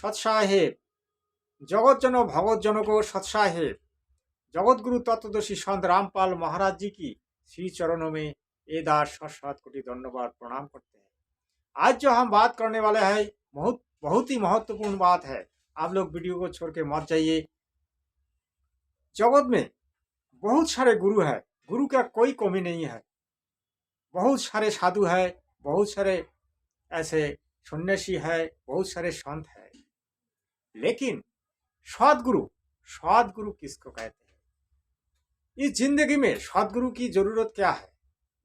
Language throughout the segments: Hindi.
সৎসাহেব जगत जन भगत जन को सत्साहेब जगत गुरु तत्वदर्शी संत रामपाल महाराज जी की श्री चरणों में ये दास शत शत कोटि धन्यवाद प्रणाम करते हैं। आज जो हम बात करने वाले हैं बहुत बहुत ही महत्वपूर्ण बात है। आप लोग वीडियो को छोड़ के मत जाइए। जगत में बहुत सारे गुरु है, गुरु का कोई कमी नहीं है। बहुत सारे साधु है, बहुत सारे ऐसे सन्यासी है, बहुत सारे संत है, लेकिन सदगुरु सदगुरु किसको कहते हैं? इस जिंदगी में सदगुरु की जरूरत क्या है,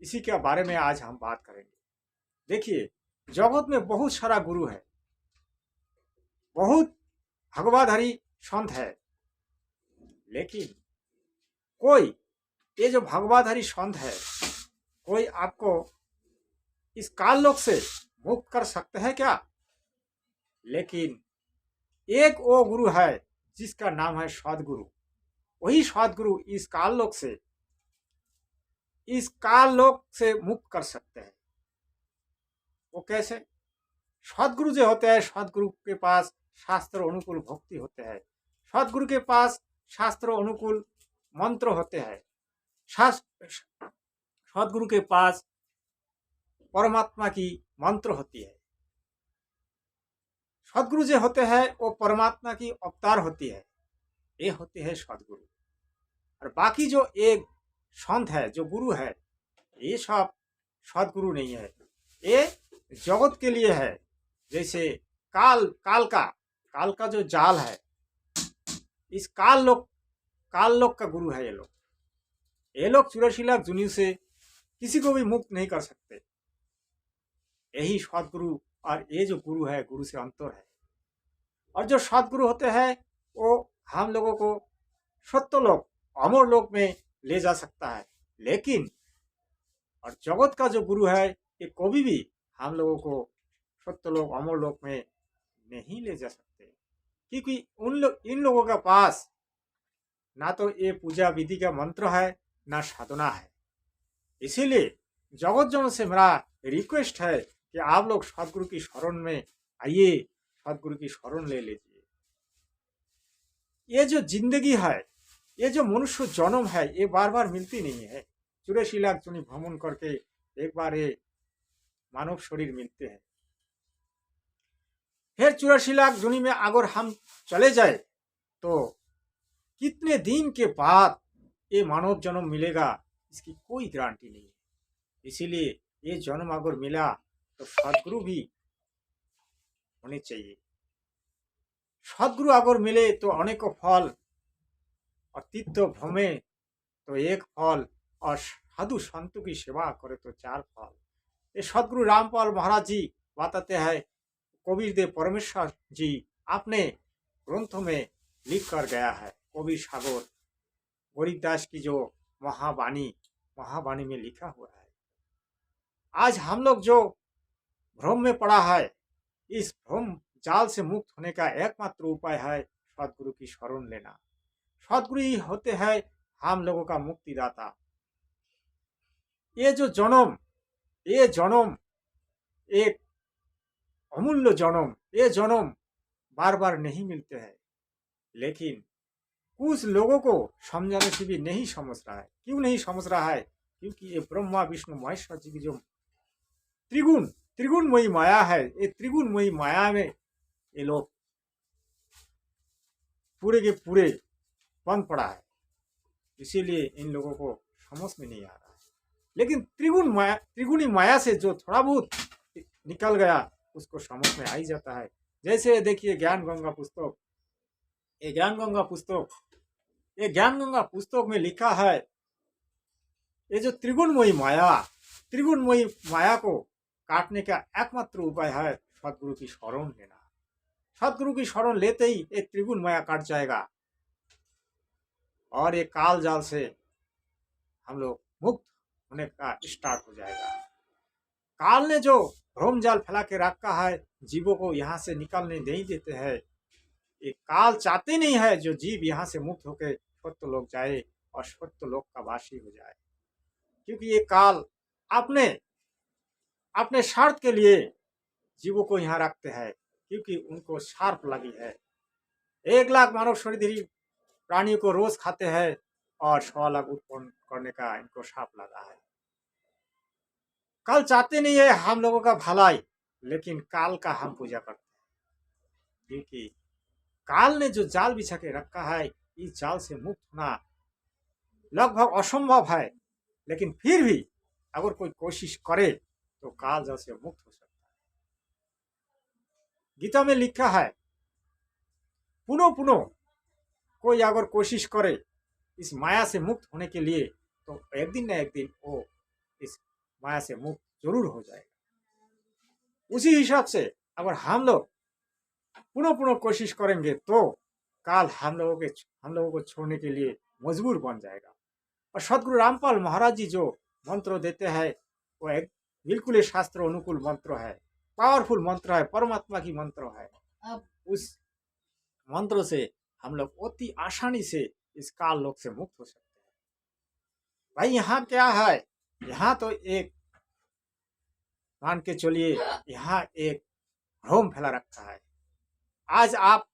इसी के बारे में आज हम बात करेंगे। देखिए, जगत में बहुत सारा गुरु है, बहुत भगवाधारी संत है, लेकिन कोई ये जो भगवाधारी संत है, कोई आपको इस काल लोक से मुक्त कर सकते हैं क्या? लेकिन एक वो गुरु है जिसका नाम है सदगुरु। वही सदगुरु इस काल लोक से मुक्त कर सकते हैं। वो कैसे? सदगुरु जो होते हैं, सदगुरु के पास शास्त्र अनुकूल भक्ति होते हैं, सदगुरु के पास शास्त्र अनुकूल मंत्र होते हैं, सदगुरु के पास परमात्मा की मंत्र होती है। सदगुरु जो होते हैं वो परमात्मा की अवतार होती है, ये होते हैं सदगुरु। और बाकी जो एक संत है, जो गुरु है, ये सब सदगुरु नहीं है। ये जगत के लिए है। जैसे काल का जो जाल है, इस काल लोक का गुरु है। ये लोग 84 लाख दुनिया से किसी को भी मुक्त नहीं कर सकते। यही सदगुरु और ये जो गुरु है, गुरु से अंतर है। और जो सदगुरु होते हैं वो हम लोगों को सत्य लोक, अमर लोक में ले जा सकता है, लेकिन और जगत का जो गुरु है ये कभी भी हम लोगों को सत्य लोक, अमर लोक में नहीं ले जा सकते, क्योंकि इन लोगों के पास ना तो ये पूजा विधि का मंत्र है, ना साधना है। इसीलिए जगत जन से मेरा रिक्वेस्ट है कि आप लोग सदगुरु की शरण में आइए, सदगुरु की शरण ले लीजिए। ये जो जिंदगी है, ये जो मनुष्य जन्म है, ये बार बार मिलती नहीं है। 84 लाख जोनि भ्रमण करके एक बार ये मानव शरीर मिलते हैं। फिर 84 लाख जोनि में अगर हम चले जाए तो कितने दिन के बाद ये मानव जन्म मिलेगा, इसकी कोई गारंटी नहीं है। इसीलिए ये जन्म अगर मिला तो सदगुरु भी होने चाहिए। सदगुरु अगर मिले तो अनेकों फल, और तीर्थ भ्रमे तो एक फल, और साधु संतों की सेवा करे तो 4 फल। ये सदगुरु रामपाल महाराज जी बताते हैं। कबीर देव परमेश्वर जी अपने ग्रंथों में लिख कर गया है। कबीर सागर गरीबदास की जो महावाणी में लिखा हुआ है। आज हम लोग जो भ्रम में पड़ा है, इस भ्रम जाल से मुक्त होने का एकमात्र उपाय है सदगुरु की शरण लेना। सदगुरु ही होते हैं हम लोगों का मुक्तिदाता। ये जन्म एक अमूल्य जन्म, ये जन्म बार बार नहीं मिलते हैं, लेकिन कुछ लोगों को समझाने से भी नहीं समझ रहा है। क्यों नहीं समझ रहा है? क्योंकि ये ब्रह्मा विष्णु महेश्वर जी की जो त्रिगुणमयी माया है, ये त्रिगुणमयी माया में ये लोग पूरे के पूरे बंद पड़ा है। इसीलिए इन लोगों को समझ में नहीं आ रहा है। लेकिन त्रिगुणी माया से जो थोड़ा बहुत निकल गया उसको समझ में आ ही जाता है। जैसे देखिए ज्ञान गंगा पुस्तक में लिखा है, ये जो त्रिगुणमयी माया को काटने का एकमात्र उपाय है सदगुरु की शरण लेना। सदगुरु की शरण लेते ही ये त्रिगुण माया काट जाएगा और ये काल जाल से हम लोग मुक्त होने का स्टार्ट हो जाएगा। काल ने जो भ्रम जाल फैला के रखा है, जीवों को यहाँ से निकलने नहीं देते हैं। ये काल चाहते नहीं है जो जीव यहाँ से मुक्त होकर सत्य लोक जाए और सत्य लोक का वासी हो जाए, क्योंकि ये काल अपने स्वार्थ के लिए जीवों को यहाँ रखते हैं। क्योंकि उनको शार्प लगी है। 1 लाख मानव शरीरधारी प्राणियों को रोज खाते हैं और 1.25 लाख उत्पन्न करने का इनको शार्प लगा है। काल चाहते नहीं है हम लोगों का भलाई, लेकिन काल का हम पूजा करते हैं, क्योंकि काल ने जो जाल बिछा के रखा है, इस जाल से मुक्त होना लगभग असंभव है। लेकिन फिर भी अगर कोई कोशिश करे तो काल जाल से मुक्त हो सकता है। गीता में लिखा है, पुनः पुनः कोई अगर कोशिश करे इस माया से मुक्त होने के लिए, तो एक दिन न एक दिन वो इस माया से मुक्त जरूर हो जाएगा। उसी हिसाब से अगर हम लोग पुनः पुनः कोशिश करेंगे तो काल हम लोगों को छोड़ने के लिए मजबूर बन जाएगा। और सदगुरु रामपाल महाराज जी जो मंत्र देते हैं, वो एक बिल्कुल ही शास्त्र अनुकूल मंत्र है, पावरफुल मंत्र है, परमात्मा की मंत्र है। अब उस मंत्र से हम लोग अति आसानी से इस काल लोक से मुक्त हो सकते हैं। भाई यहाँ क्या है, यहाँ तो एक मान के चलिए, यहाँ एक भ्रम फैला रखा है। आज आप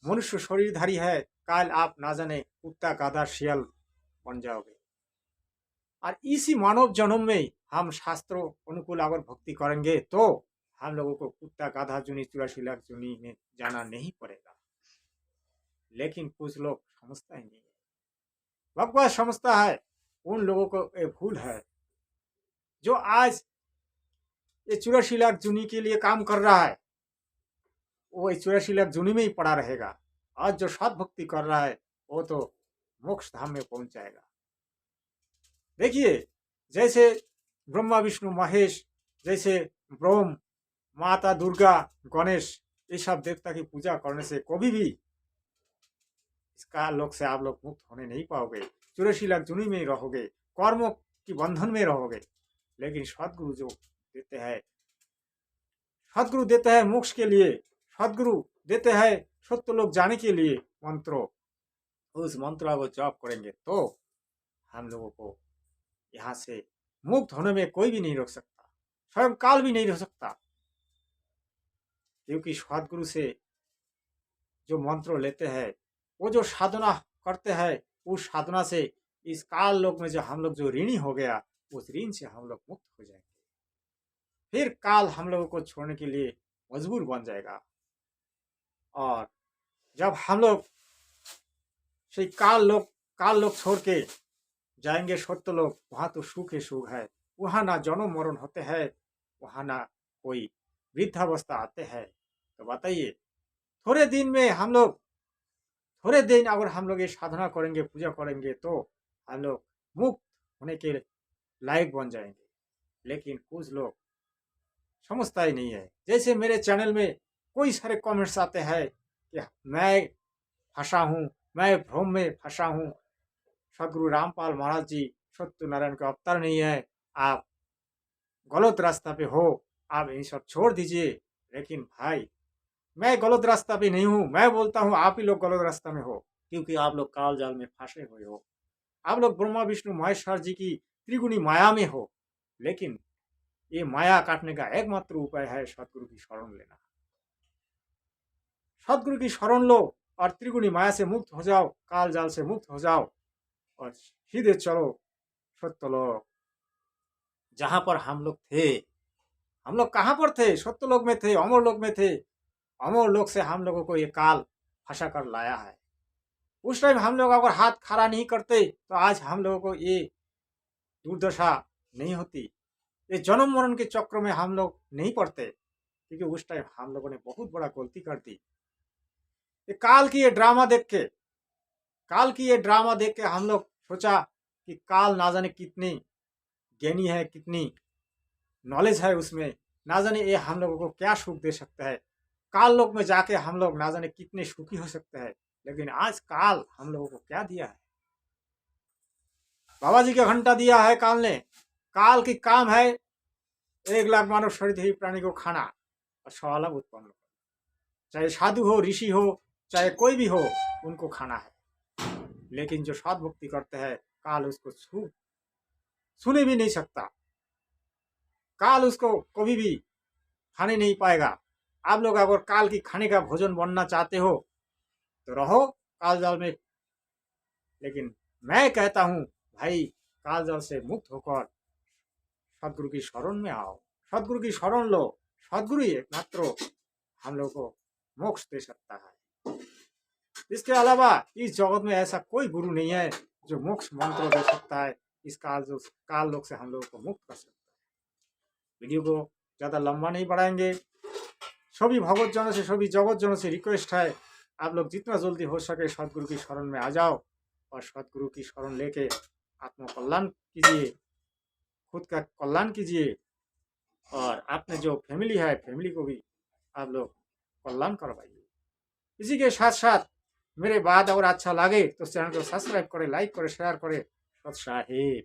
मनुष्य शरीरधारी है, कल आप ना जाने कुत्ता गाधा शियाल बन जाओगे। और इसी मानव जन्म में हम शास्त्रों अनुकूल अगर भक्ति करेंगे तो हम लोगों को कुत्ता गाधा जुनी 84 लाख जुनी में जाना नहीं पड़ेगा। लेकिन कुछ लोग समझता ही नहीं है, भगवान समझता है। उन लोगों को ये भूल है जो आज ये 84 लाख जुनी के लिए काम कर रहा है, वो 84 लाख जुनी में ही पड़ा रहेगा। आज जो सत भक्ति कर रहा है वो तो मोक्ष धाम में पहुंच जाएगा। देखिए, जैसे ब्रह्मा विष्णु महेश, जैसे ब्रह्म, माता दुर्गा, गणेश, ये सब देवता की पूजा करने से कभी भी इसका लोक से आप लोग मुक्त होने नहीं पाओगे। 84 लाख जुनी में ही रहोगे, कर्मों की बंधन में रहोगे। लेकिन सदगुरु जो देते हैं, सदगुरु देते हैं मोक्ष के लिए, सदगुरु देते हैं सत्य लोग जाने के लिए मंत्रों। उस मंत्र को जप करेंगे तो हम लोगों को यहाँ से मुक्त होने में कोई भी नहीं रोक सकता, स्वयं काल भी नहीं रोक सकता। क्योंकि सदगुरु से जो मंत्र लेते हैं, वो जो साधना करते हैं, उस साधना से इस काल लोक में जो हम लोग जो ऋणी हो गया, उस ऋण से हम लोग मुक्त हो जाएंगे। फिर काल हम लोगों को छोड़ने के लिए मजबूर बन जाएगा। और जब हम लोग से काल लोक छोड़ के जाएंगे सत्य लोग, वहां तो सुख ही सुख है। वहां ना जन्म मरण होते हैं, वहां ना कोई वृद्धावस्था आते हैं। तो बताइए, थोड़े दिन अगर हम लोग ये साधना करेंगे, पूजा करेंगे, तो हम लोग मुक्त होने के लायक बन जाएंगे। लेकिन कुछ लोग समझता ही नहीं है। जैसे मेरे चैनल में कोई सारे कमेंट्स आते हैं कि मैं फंसा हूँ, मैं भ्रम में फंसा हूँ, सदगुरु रामपाल महाराज जी सत्यनारायण का अवतार नहीं है, आप गलत रास्ता पे हो, आप ये सब छोड़ दीजिए। लेकिन भाई, मैं गलत रास्ता पे नहीं हूँ। मैं बोलता हूँ आप ही लोग गलत रास्ता में हो, क्योंकि आप लोग काल जाल में फंसे हुए हो। आप लोग ब्रह्मा विष्णु महेश्वर जी की त्रिगुणी माया में हो। लेकिन ये माया काटने का एकमात्र उपाय है सदगुरु की शरण लेना। सदगुरु की शरण लो और त्रिगुणी माया से मुक्त हो जाओ, काल जाल से मुक्त हो जाओ और सीधे चलो सत्य लोक, जहां पर हम लोग थे। हम लोग कहां पर थे? सत्य लोक में थे, अमर लोक में थे। अमर लोक से हम लोगों को ये काल फंसा कर लाया है। उस टाइम हम लोग अगर हाथ खड़ा नहीं करते तो आज हम लोगों को ये दुर्दशा नहीं होती, ये जन्म मरण के चक्र में हम लोग नहीं पड़ते। क्योंकि उस टाइम हम लोगों ने बहुत बड़ा गलती कर दी। ये काल की ये ड्रामा देख के हम लोग सोचा कि काल ना जाने कितनी ज्ञानी है, कितनी नॉलेज है उसमें, ना जाने ये हम लोगों को क्या सुख दे सकता है। काल लोक में जाके हम लोग ना जाने कितने सुखी हो सकते हैं। लेकिन आज काल हम लोगों को क्या दिया है? बाबा जी का घंटा दिया है काल ने। काल की काम है 1 लाख मानव शरीरधारी प्राणी को खाना और 1.25 लाख उत्पन्न करना। चाहे साधु हो, ऋषि हो, चाहे कोई भी हो, उनको खाना है। लेकिन जो सद भक्ति करते हैं, काल उसको सुने भी नहीं सकता। काल उसको कभी भी खाने नहीं पाएगा। आप लोग अगर काल की खाने का भोजन बनना चाहते हो तो रहो काल जाल में, लेकिन मैं कहता हूँ भाई काल जाल से मुक्त होकर सदगुरु की शरण में आओ, सदगुरु की शरण लो। सदगुरु ही एकमात्र हम लोग को मोक्ष दे सकता है। इसके अलावा इस जगत में ऐसा कोई गुरु नहीं है जो मोक्ष मंत्र दे सकता है, इस काल लोक से हम लोगों को मुक्त कर सकता है। वीडियो को ज़्यादा लंबा नहीं बढ़ाएंगे। सभी भगवत जनों से, सभी जगत जनों से रिक्वेस्ट है, आप लोग जितना जल्दी हो सके सदगुरु की शरण में आ जाओ और सदगुरु की शरण लेके आत्म कल्याण कीजिए, खुद का कल्याण कीजिए और अपने जो फैमिली है फैमिली को भी आप लोग कल्याण करवाइए। इसी के साथ साथ मेरे बात अगर अच्छा लगे तो चैनल को सब्सक्राइब करें, लाइक करें, शेयर करें। सत साहेब।